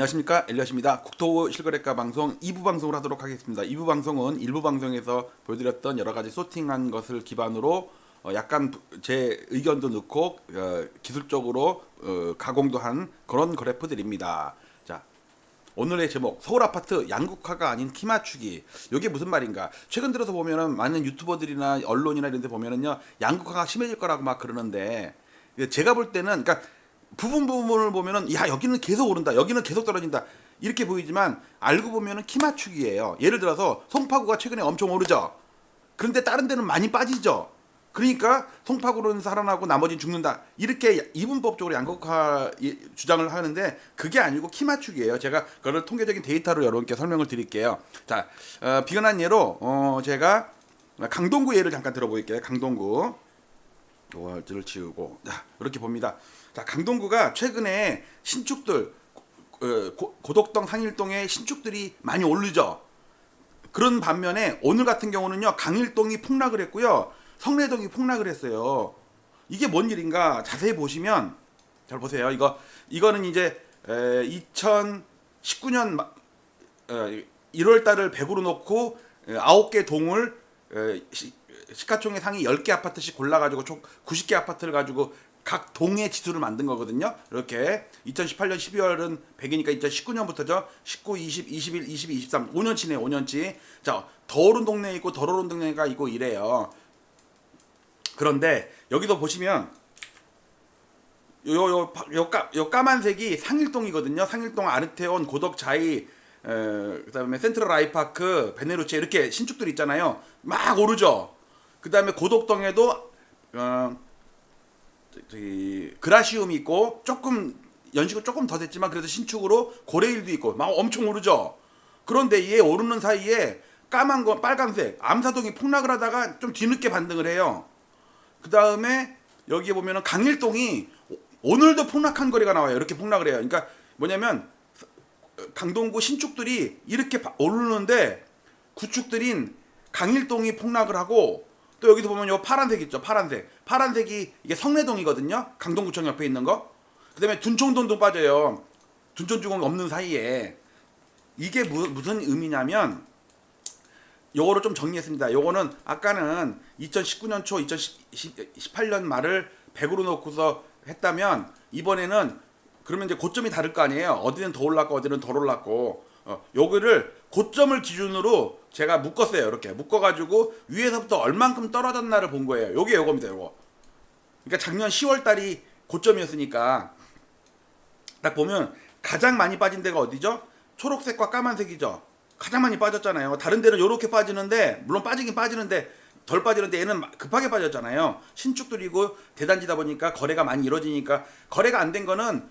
안녕하십니까, 엘리엇입니다. 국토 실거래가 방송 2부 방송을 하도록 하겠습니다. 2부 방송은 1부 방송에서 보여드렸던 여러가지 소팅한 것을 기반으로 약간 제 의견도 넣고 기술적으로 가공도 한 그런 그래프들입니다. 자, 오늘의 제목, 서울 아파트 양극화가 아닌 키 맞추기. 이게 무슨 말인가? 최근 들어서 보면은 많은 유튜버들이나 언론이나 이런 데 보면은요, 양극화가 심해질 거라고 막 그러는데, 제가 볼 때는, 그러니까 부분을 보면은, 야, 여기는 계속 오른다, 여기는 계속 떨어진다, 이렇게 보이지만 알고 보면은 키 맞추기예요. 예를 들어서 송파구가 최근에 엄청 오르죠. 그런데 다른 데는 많이 빠지죠. 그러니까 송파구는 살아나고 나머지는 죽는다, 이렇게 이분법적으로 양극화 주장을 하는데, 그게 아니고 키 맞추기예요. 제가 그걸 통계적인 데이터로 여러분께 설명을 드릴게요. 자, 비근한 예로 제가 강동구 예를 잠깐 들어볼게요. 강동구 요거를 지우고, 자, 이렇게 봅니다. 자, 강동구가 최근에 신축들, 고덕동 상일동의 신축들이 많이 오르죠. 그런 반면에 오늘 같은 경우는요, 강일동이 폭락을 했고요, 성내동이 폭락을 했어요. 이게 뭔 일인가 자세히 보시면, 잘 보세요. 이거는 이제 2019년 1월 달을 100으로 놓고 9개 동을 시가총액 상위 10개 아파트씩 골라가지고 총 90개 아파트를 가지고 각 동의 지수를 만든 거거든요. 이렇게 2018년 12월은 100이니까 2019년부터죠. 19, 20, 21, 22, 23, 5년치네요. 5년치. 자, 더 오른 동네 있고 덜 오른 동네가 있고 이래요. 그런데 여기도 보시면 요 까만색이 상일동이거든요. 상일동, 아르테온, 고덕자이, 그다음에 센트럴 아이파크, 베네루체, 이렇게 신축들 있잖아요. 막 오르죠. 그다음에 고덕동에도 그라시움이 있고, 조금 연식은 조금 더 됐지만 그래도 신축으로 고레일도 있고 막 엄청 오르죠. 그런데 얘 오르는 사이에 까만 거, 빨간색 암사동이 폭락을 하다가 좀 뒤늦게 반등을 해요. 그 다음에 여기에 보면은 강일동이 오늘도 폭락한 거래가 나와요. 이렇게 폭락을 해요. 그러니까 뭐냐면 강동구 신축들이 이렇게 오르는데 구축들인 강일동이 폭락을 하고, 또 여기서 보면 요 파란색 있죠. 파란색이 이게 성내동이거든요. 강동구청 옆에 있는 거. 그다음에 둔촌동도 빠져요. 둔촌주공 없는 사이에. 이게 무슨 의미냐면, 요거를 좀 정리했습니다. 요거는 아까는 2019년 초, 2018년 말을 100으로 놓고서 했다면, 이번에는 그러면 이제 고점이 다를 거 아니에요. 어디는 더 올랐고 어디는 덜 올랐고. 요거를 고점을 기준으로 제가 묶었어요. 이렇게 묶어가지고 위에서부터 얼만큼 떨어졌나를 본 거예요. 요겁니다. 요거. 그러니까 작년 10월 달이 고점이었으니까, 딱 보면 가장 많이 빠진 데가 어디죠? 초록색과 까만색이죠. 가장 많이 빠졌잖아요. 다른 데는 요렇게 빠지는데, 물론 빠지긴 빠지는데 덜 빠지는데, 얘는 급하게 빠졌잖아요. 신축들이고 대단지다 보니까 거래가 많이 이루어지니까. 거래가 안 된 거는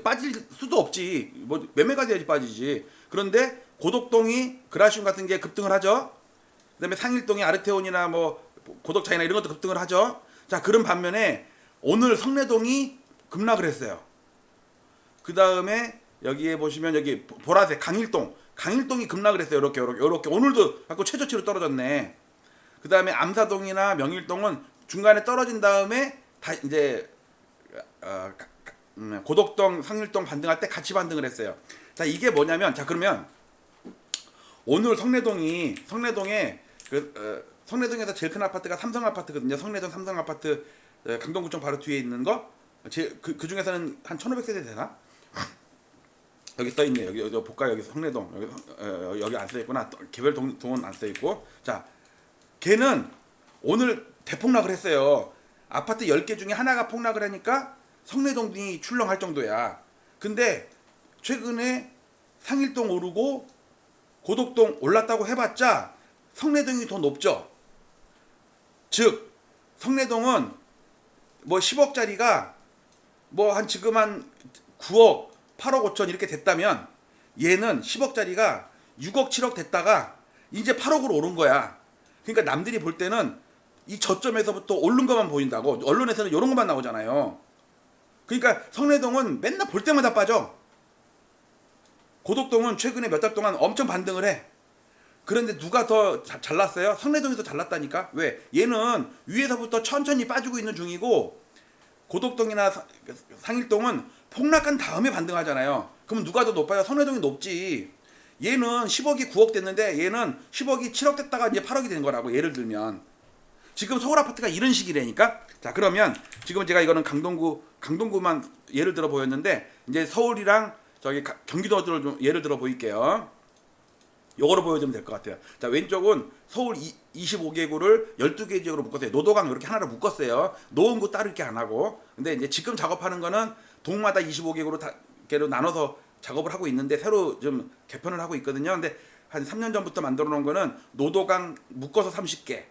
빠질 수도 없지. 뭐 매매가 돼야지 빠지지. 그런데 고덕동이 그라시움 같은 게 급등을 하죠. 그다음에 상일동이 아르테온이나 뭐 고덕차이나 이런 것도 급등을 하죠. 자, 그런 반면에 오늘 성내동이 급락을 했어요. 그 다음에 여기에 보시면 여기 보라색 강일동이 급락을 했어요. 이렇게 오늘도 갖고 최저치로 떨어졌네. 그 다음에 암사동이나 명일동은 중간에 떨어진 다음에 다 이제 고덕동, 상일동 반등할 때 같이 반등을 했어요. 자, 이게 뭐냐면, 자, 그러면 오늘 성내동에 성내동에서 제일 큰 아파트가 삼성 아파트거든요. 성내동 삼성 아파트, 강동구청 바로 뒤에 있는 거. 그 중에서는 한 1,500세대 되나? 여기 써 있네. 여기 볼까요? 여기 성내동. 여기 안 써 있구나. 개별 동은 안 써 있고. 자, 걔는 오늘 대폭락을 했어요. 아파트 10개 중에 하나가 폭락을 하니까 성내동이 출렁할 정도야. 근데 최근에 상일동 오르고 고덕동 올랐다고 해봤자 성내동이 더 높죠. 즉 성내동은 뭐 10억짜리가 뭐 지금 한 9억, 8억 5천 이렇게 됐다면, 얘는 10억짜리가 6억, 7억 됐다가 이제 8억으로 오른 거야. 그러니까 남들이 볼 때는 이 저점에서부터 오른 것만 보인다고. 언론에서는 이런 것만 나오잖아요. 그러니까 성내동은 맨날 볼 때마다 빠져. 고덕동은 최근에 몇 달 동안 엄청 반등을 해. 그런데 누가 더 잘났어요? 성내동이 더 잘났다니까. 왜? 얘는 위에서부터 천천히 빠지고 있는 중이고, 고덕동이나 상일동은 폭락한 다음에 반등하잖아요. 그럼 누가 더 높아요? 선호동이 높지. 얘는 10억이 9억 됐는데 얘는 10억이 7억 됐다가 이제 8억이 된 거라고. 예를 들면 지금 서울 아파트가 이런 식이라니까. 자, 그러면 지금 제가 이거는 강동구만 예를 들어 보였는데 이제 서울이랑 저기 경기도를 좀 예를 들어 보일게요. 요거로 보여주면 될 것 같아요. 자, 왼쪽은 서울 25개구를 12개 지역으로 묶었어요. 노도강 이렇게 하나로 묶었어요. 노원구 따로 이렇게 안 하고. 근데 이제 지금 작업하는 거는 동마다 25개구로 개로 나눠서 작업을 하고 있는데 새로 좀 개편을 하고 있거든요. 근데 한 3년 전부터 만들어 놓은 거는 노도강 묶어서 30개,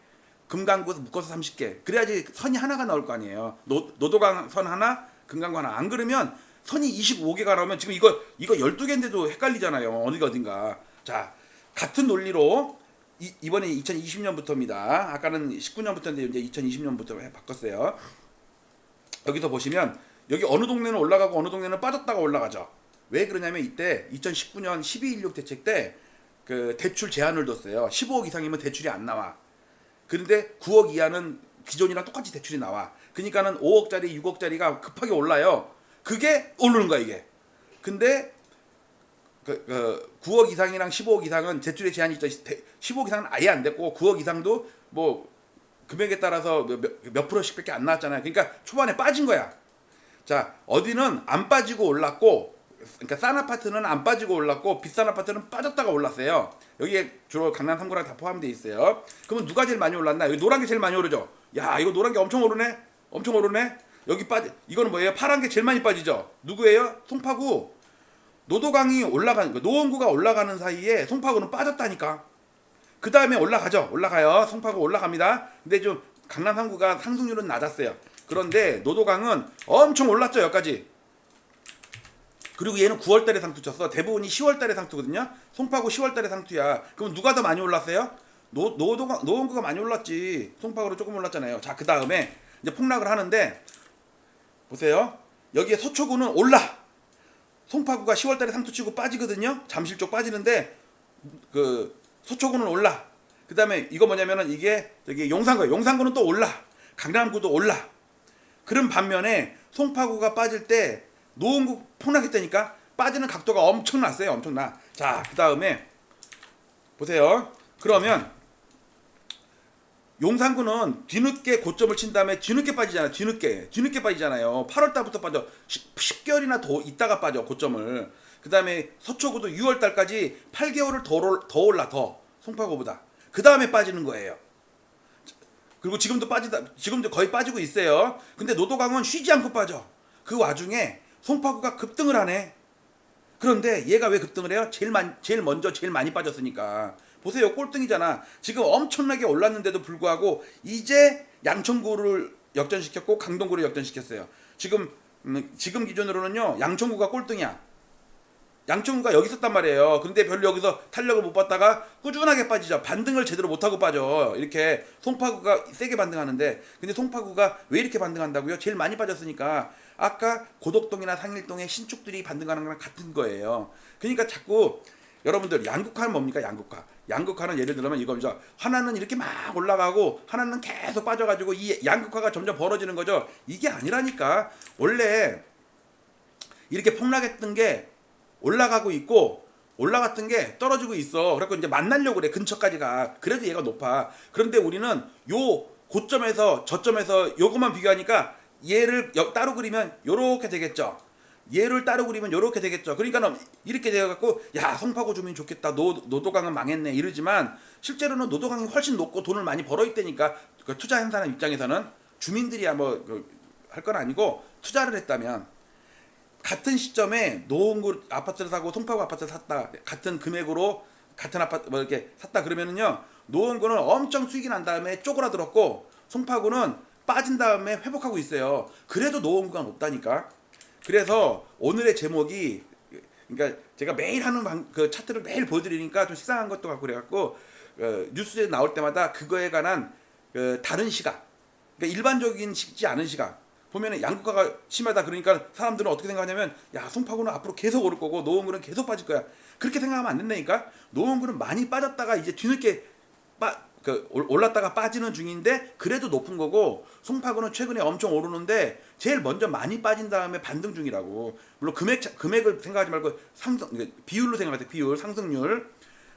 금강구 묶어서 30개. 그래야지 선이 하나가 나올 거 아니에요. 노도강 선 하나, 금강구 하나. 안 그러면 선이 25개가 나오면 지금 이거 12개인데도 헷갈리잖아요. 어디가 어딘가. 자, 같은 논리로 이번에 2020년부터입니다. 아까는 19년부터인데 이제 2020년부터 바꿨어요. 여기서 보시면 여기 어느 동네는 올라가고 어느 동네는 빠졌다가 올라가죠. 왜 그러냐면 이때 2019년 12.16 대책 때 그 대출 제한을 뒀어요. 15억 이상이면 대출이 안 나와. 그런데 9억 이하는 기존이랑 똑같이 대출이 나와. 그러니까는 5억짜리, 6억짜리가 급하게 올라요. 그게 오르는 거야 이게. 근데 9억 이상이랑 15억 이상은 대출의 제한이 있죠. 15억 이상은 아예 안 됐고 9억 이상도 뭐 금액에 따라서 몇 프로씩밖에 안 나왔잖아요. 그러니까 초반에 빠진 거야. 자, 어디는 안 빠지고 올랐고, 그러니까 싼 아파트는 안 빠지고 올랐고 비싼 아파트는 빠졌다가 올랐어요. 여기에 주로 강남 3구랑 다 포함되어 있어요. 그러면 누가 제일 많이 올랐나? 여기 노란 게 제일 많이 오르죠. 야, 이거 노란 게 엄청 오르네. 엄청 오르네. 여기 이거는 뭐예요? 파란 게 제일 많이 빠지죠. 누구예요? 송파구. 노도강이 올라가는 거, 노원구가 올라가는 사이에 송파구는 빠졌다니까. 그 다음에 올라가죠. 올라가요. 송파구 올라갑니다. 근데 좀 강남 3구가 상승률은 낮았어요. 그런데 노도강은 엄청 올랐죠. 여기까지. 그리고 얘는 9월달에 상투 쳤어. 대부분이 10월달에 상투거든요. 송파구 10월달에 상투야. 그럼 누가 더 많이 올랐어요? 노원구가 많이 올랐지. 송파구로 조금 올랐잖아요. 자, 그 다음에 이제 폭락을 하는데 보세요. 여기에 서초구는 올라. 송파구가 10월달에 상투 치고 빠지거든요. 잠실 쪽 빠지는데 그 서초구는 올라. 그 다음에 이거 뭐냐면은 이게 저기 용산구예요. 용산구는 또 올라. 강남구도 올라. 그런 반면에 송파구가 빠질 때 노원구 폭락했다니까. 빠지는 각도가 엄청났어요. 엄청나. 자, 그 다음에 보세요. 그러면 용산구는 뒤늦게 고점을 친 다음에 뒤늦게 빠지잖아요. 뒤늦게 빠지잖아요. 8월달부터 빠져. 10개월이나 더 있다가 빠져 고점을. 그 다음에 서초구도 6월달까지 8개월을 더 올라. 더 송파구보다. 그 다음에 빠지는 거예요. 그리고 지금도 거의 빠지고 있어요. 근데 노도강은 쉬지 않고 빠져. 그 와중에 송파구가 급등을 하네. 그런데 얘가 왜 급등을 해요? 제일 많이 빠졌으니까. 보세요. 꼴등이잖아. 지금 엄청나게 올랐는데도 불구하고 이제 양천구를 역전시켰고 강동구를 역전시켰어요. 지금 기준으로는요. 양천구가 꼴등이야. 양천구가 여기 있었단 말이에요. 근데 별로 여기서 탄력을 못 받다가 꾸준하게 빠지죠. 반등을 제대로 못하고 빠져. 이렇게 송파구가 세게 반등하는데, 근데 송파구가 왜 이렇게 반등한다고요? 제일 많이 빠졌으니까. 아까 고덕동이나 상일동의 신축들이 반등하는 거랑 같은 거예요. 그러니까 자꾸 여러분들 양극화는 뭡니까? 양극화는 예를 들면 이거죠. 하나는 이렇게 막 올라가고 하나는 계속 빠져가지고 이 양극화가 점점 벌어지는 거죠. 이게 아니라니까. 원래 이렇게 폭락했던 게 올라가고 있고 올라갔던 게 떨어지고 있어. 그래서 이제 만나려고 그래. 근처까지가. 그래도 얘가 높아. 그런데 우리는 요 고점에서 저점에서 요것만 비교하니까 얘를 따로 그리면 요렇게 되겠죠. 얘를 따로 그리면 요렇게 되겠죠. 그러니까 이렇게 되어갖고 야, 송파구 주민 좋겠다. 노도강은 망했네 이러지만 실제로는 노도강이 훨씬 높고 돈을 많이 벌어있다니까. 그 투자한 사람 입장에서는 주민들이야 뭐 할 건 아니고 투자를 했다면 같은 시점에 노원구 아파트를 사고 송파구 아파트를 샀다. 같은 금액으로 같은 아파트 뭐 이렇게 샀다 그러면은요. 노원구는 엄청 수익이 난 다음에 쪼그라들었고 송파구는 빠진 다음에 회복하고 있어요. 그래도 노원구가 높다니까. 그래서 오늘의 제목이, 그러니까 제가 매일 하는 그 차트를 매일 보여드리니까 좀 식상한 것도 같고 그래갖고 뉴스에 나올 때마다 그거에 관한 다른 시각, 그러니까 일반적이지 않은 시각 보면은 양극화가 심하다 그러니까 사람들은 어떻게 생각하냐면 야, 송파구는 앞으로 계속 오를 거고 노원구는 계속 빠질 거야. 그렇게 생각하면 안 된다니까. 노원구는 많이 빠졌다가 이제 뒤늦게 올랐다가 빠지는 중인데 그래도 높은 거고, 송파구는 최근에 엄청 오르는데 제일 먼저 많이 빠진 다음에 반등 중이라고. 물론 금액을 생각하지 말고 비율로 생각하세요. 비율, 상승률.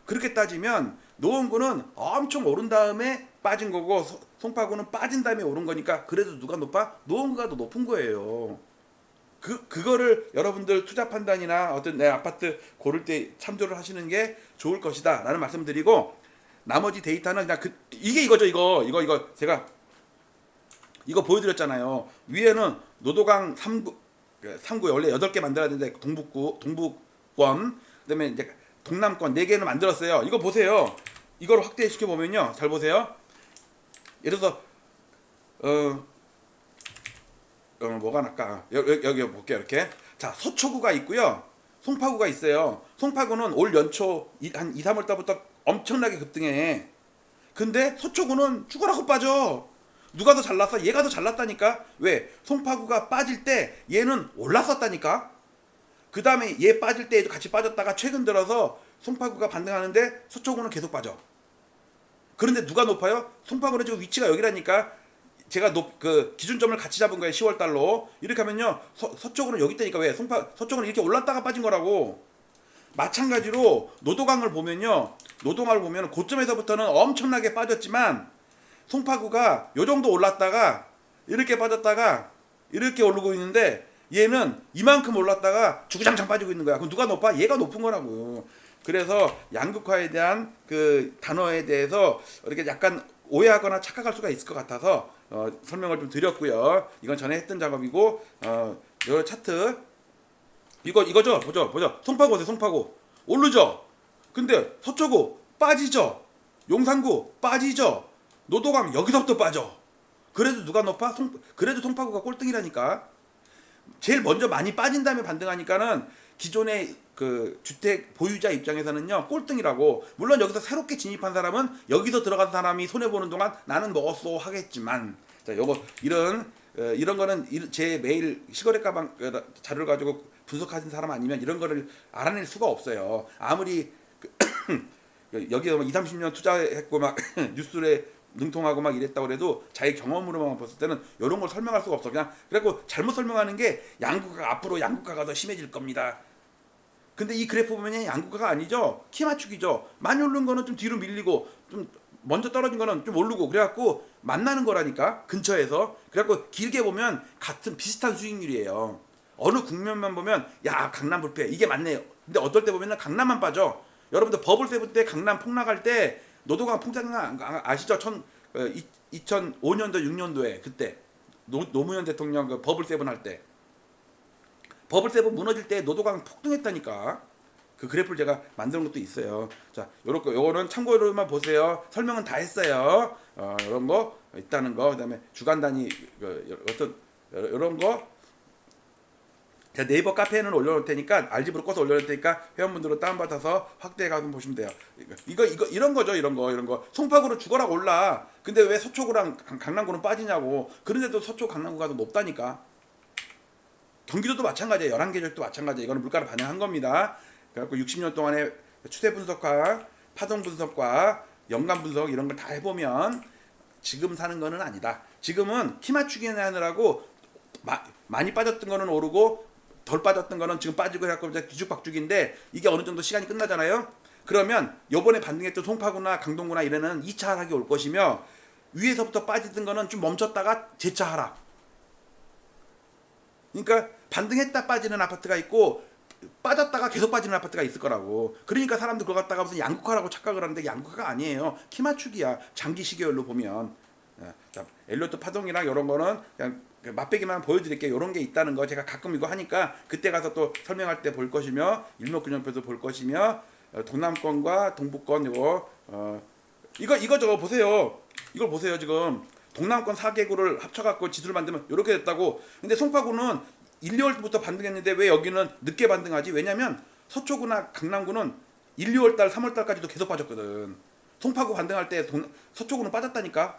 그렇게 따지면 노원구는 엄청 오른 다음에 빠진 거고, 송파구는 빠진 다음에 오른 거니까 그래도 누가 높아? 노원구가 더 높은 거예요. 그거를 여러분들 투자 판단이나 어떤 내 아파트 고를 때 참조를 하시는 게 좋을 것이다 라는 말씀드리고, 나머지 데이터는 그냥 이게 이거죠. 이거 제가 이거 보여드렸잖아요. 위에는 노도강 3구 원래 8개 만들어야 되는데 동북권, 그다음에 이제 동남권 4개는 만들었어요. 이거 보세요. 이걸 확대시켜 보면요, 잘 보세요. 예를 들어서 뭐가 날까? 여기 볼게요. 이렇게. 자, 서초구가 있고요, 송파구가 있어요. 송파구는 올 연초 한 2, 3월 달부터 엄청나게 급등해. 근데 서초구는 죽어라고 빠져. 누가 더 잘났어? 얘가 더 잘났다니까. 왜? 송파구가 빠질 때 얘는 올랐었다니까. 그 다음에 얘 빠질 때 얘도 같이 빠졌다가 최근 들어서 송파구가 반등하는데 서초구는 계속 빠져. 그런데 누가 높아요? 송파구는 지금 위치가 여기라니까. 제가 기준점을 같이 잡은 거예요. 10월 달로. 이렇게 하면요, 서초구는 여기 있다니까. 왜? 서초구는 이렇게 올랐다가 빠진 거라고. 마찬가지로 노도강을 보면요, 노도강을 보면 고점에서부터는 엄청나게 빠졌지만 송파구가 요 정도 올랐다가 이렇게 빠졌다가 이렇게 오르고 있는데, 얘는 이만큼 올랐다가 주구장창 빠지고 있는 거야. 그럼 누가 높아? 얘가 높은 거라고. 그래서 양극화에 대한 그 단어에 대해서 이렇게 약간 오해하거나 착각할 수가 있을 것 같아서 설명을 좀 드렸고요. 이건 전에 했던 작업이고, 요 차트 이거죠. 보죠. 송파구 보세요. 송파구 오르죠. 근데 서초구 빠지죠. 용산구 빠지죠. 노도강 여기서부터 빠져. 그래도 누가 높아? 그래도 송파구가 꼴등이라니까. 제일 먼저 많이 빠진 다음에 반등하니까는 기존의 그 주택 보유자 입장에서는요, 꼴등이라고. 물론 여기서 새롭게 진입한 사람은 여기서 들어간 사람이 손해 보는 동안 나는 먹었어 하겠지만, 자, 요거 이런 거는 제 매일 시거래 가방 자료를 가지고 분석하신 사람 아니면 이런 거를 알아낼 수가 없어요. 아무리 여기서 2, 30년 투자했고 막 뉴스에 능통하고 막 이랬다고 그래도 자기 경험으로만 봤을 때는 이런 걸 설명할 수가 없어. 그냥 그래갖고 잘못 설명하는 게 앞으로 양극화가 더 심해질 겁니다. 근데 이 그래프 보면 양극화가 아니죠. 키 맞추기죠. 많이 오른 거는 좀 뒤로 밀리고, 좀 먼저 떨어진 거는 좀 오르고, 그래갖고 만나는 거라니까, 근처에서. 그래갖고 길게 보면 같은 비슷한 수익률이에요. 어느 국면만 보면 야, 강남 불패 이게 맞네요. 근데 어떨 때 보면 강남만 빠져. 여러분들 버블세븐 때 강남 폭락할 때 노도강 폭락 아시죠? 2005년도 6년도에 그때 노무현 대통령 그 버블세븐 할 때, 버블세븐 무너질 때 노도강 폭등했다니까. 그 그래프를 제가 만드는 것도 있어요. 자, 요거는 참고로만 보세요. 설명은 다 했어요. 이런 거 있다는 거, 그다음에 주간 단위 어떤 이런 거 제가 네이버 카페에는 올려놓을 테니까, 알집으로 꺼서 올려놓을 테니까 회원분들은 다운받아서 확대해 가서 보시면 돼요. 이런 거죠. 이런 거. 송파구로 죽어라 올라. 근데 왜 서초구랑 강남구는 빠지냐고. 그런데도 서초 강남구가 더 높다니까. 경기도도 마찬가지예요. 11개 지역도 마찬가지예요. 이거는 물가를 반영한 겁니다. 그래갖고 60년 동안의 추세 분석과 파동 분석과 연간 분석 이런 걸 다 해보면 지금 사는 거는 아니다. 지금은 키 맞추기 하느라고 많이 빠졌던 거는 오르고 덜 빠졌던 거는 지금 빠지고 해갖고 이제 뒤죽박죽인데, 이게 어느 정도 시간이 끝나잖아요. 그러면 요번에 반등했던 송파구나 강동구나 이래는 2차 하락이 올 것이며, 위에서부터 빠지던 거는 좀 멈췄다가 재차 하락. 그러니까 반등했다 빠지는 아파트가 있고 빠졌다가 계속 빠지는 아파트가 있을 거라고. 그러니까 사람들 그거 갖다가 무슨 양극화라고 착각을 하는데 양극화가 아니에요. 키 맞추기야. 장기 시계열로 보면. 자, 엘리어트 파동이랑 이런 거는 그냥 맛배기만 보여드릴게요. 이런 게 있다는 거 제가 가끔 이거 하니까 그때 가서 또 설명할 때 볼 것이며, 일목균형표도 볼 것이며, 동남권과 동북권 이거 저거 보세요. 이걸 보세요. 지금 동남권 4개구를 합쳐갖고 지수를 만들면 이렇게 됐다고. 근데 송파구는 1, 2월부터 반등했는데 왜 여기는 늦게 반등하지? 왜냐면 서초구나 강남구는 1, 2월달, 3월달까지도 계속 빠졌거든. 송파구 반등할 때 서초구는 빠졌다니까.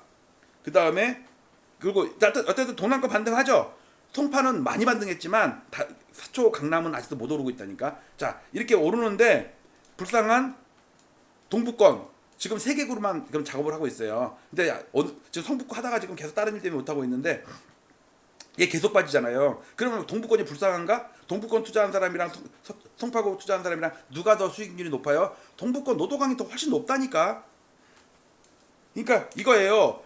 그 다음에 그리고 어쨌든 동남권 반등하죠. 송파는 많이 반등했지만 서초 강남은 아직도 못 오르고 있다니까. 자, 이렇게 오르는데 불쌍한 동북권 지금 3개 그룹만 그럼 작업을 하고 있어요. 근데 지금 성북구 하다가 지금 계속 다른 일 때문에 못 하고 있는데 얘 계속 빠지잖아요. 그러면 동북권이 불쌍한가? 동북권 투자한 사람이랑 송파구 투자한 사람이랑 누가 더 수익률이 높아요? 동북권 노도강이 더 훨씬 높다니까. 그러니까 이거예요.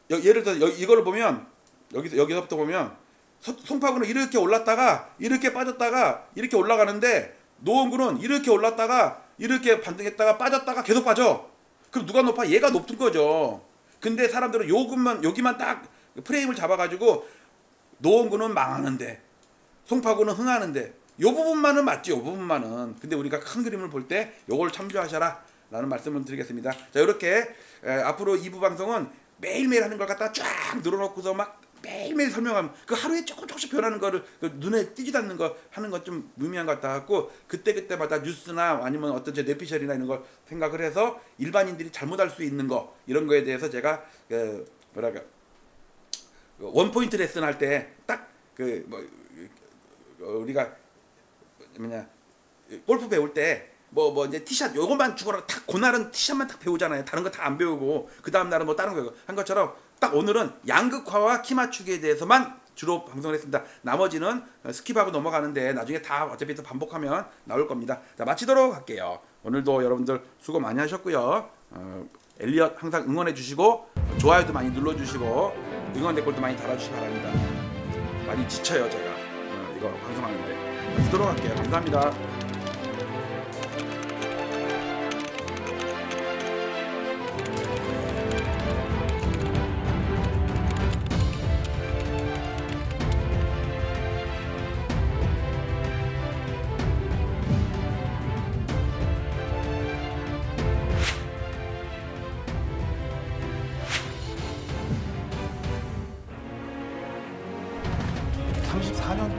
예를 들어 이거를 보면 여기서부터 보면 송파구는 이렇게 올랐다가 이렇게 빠졌다가 이렇게 올라가는데 노원구는 이렇게 올랐다가 이렇게 반등했다가 빠졌다가 계속 빠져. 그럼 누가 높아? 얘가 높은 거죠. 근데 사람들은 여기만 딱 프레임을 잡아가지고 노원구는 망하는데 송파구는 흥하는데 요 부분만은 맞지. 요 부분만은. 근데 우리가 큰 그림을 볼 때 요걸 참조하셔라 라는 말씀을 드리겠습니다. 자, 이렇게 앞으로 2부 방송은 매일매일 하는 걸 갖다 쫙 늘어놓고서 막 매일매일 설명하면 그 하루에 조금씩 변하는 거를 그 눈에 띄지도 않는 거 하는 건 좀 무의미한 것 같아갖고 그때마다 뉴스나 아니면 어떤 제 뇌피셜이나 이런 걸 생각을 해서 일반인들이 잘못할 수 있는 거 이런 거에 대해서 제가 원포인트 레슨 할 때 딱 우리가 골프 배울 때 뭐 이제 티샷 요것만 죽어라 탁 그날은 티샷만 딱 배우잖아요. 다른 거 다 안 배우고 그 다음 날은 뭐 다른 거 한 것처럼 딱 오늘은 양극화와 키 맞추기에 대해서만 주로 방송을 했습니다. 나머지는 스킵하고 넘어가는데 나중에 다 어차피 또 반복하면 나올 겁니다. 자, 마치도록 할게요. 오늘도 여러분들 수고 많이 하셨고요. 엘리엇 항상 응원해 주시고 좋아요도 많이 눌러 주시고 응원 댓글도 많이 달아주시기 바랍니다. 많이 지쳐요 제가 이거 방송하는데. 마치도록 할게요. 감사합니다.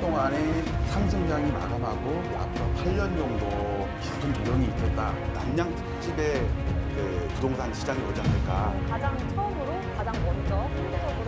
동안에 상승장이 마감하고 앞으로 8년 정도 깊은 조정이 있겠다. 남양 특집의 그 부동산 시장이 오지 않을까. 가장 처음으로 가장 먼저 상대적으로